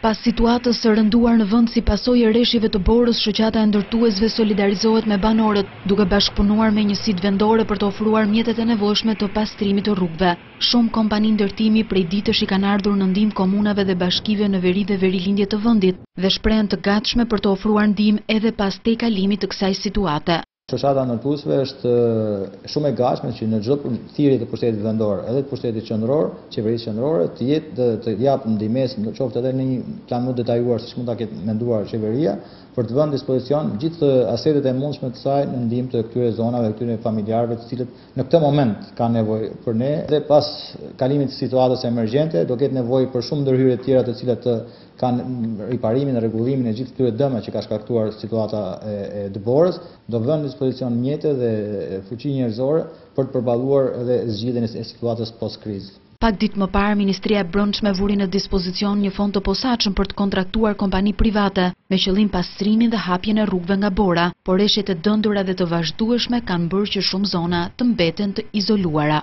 Pas situatës së rënduar në vend si pasojë e rreshjeve të Borës, shoqata e ndërtuesve solidarizohet me banorët, duke bashkëpunuar me njësitë vendore për të ofruar mjetet e nevojshme të pastrimit të rrugëve. Shumë kompani ndërtimi prej ditësh i kanë ardhur në ndihmë komunave dhe bashkive në veri dhe verilindje të vendit dhe shprehen të gatshme për të ofruar ndihmë edhe pas tejkalimit të kësaj situate. Shoqata e ndërtuesve është shumë e gatshme që në çdo thirrje të pushtetit vendor, edhe të pushtetit qendror, qeverisë qendrore, të jap ndihmës, qoftë edhe në një plan më detajuar siç mund ta ketë menduar qeveria, për të vënë në dispozicion gjithë asetet e mundshme të saj në ndihmë të këtyre zonave, këtyre familjarëve, të cilët në këtë moment kanë nevojë për ne. Dhe pas kalimit të situatës emergjente, do ketë nevojë për shumë ndërhyrje të tjera të cilat kanë riparimin dhe rregullimin e gjithë këtyre dëmeve që ka shkaktuar situata e Borës, do vënë në dispozicion mjete dhe fuqi njerëzore për të përballuar edhe zgjidhjen e situatës post-krizë. Pak ditë më parë, Ministria e Brendshme vuri në dispozicion një fond të posaçëm për të kontraktuar kompani private me qëllim pastrimin dhe hapjen e rrugëve nga Bora, por rreshtet e dëndura dhe të vazhdueshme kanë bërë që shumë zona të mbeten të izoluara.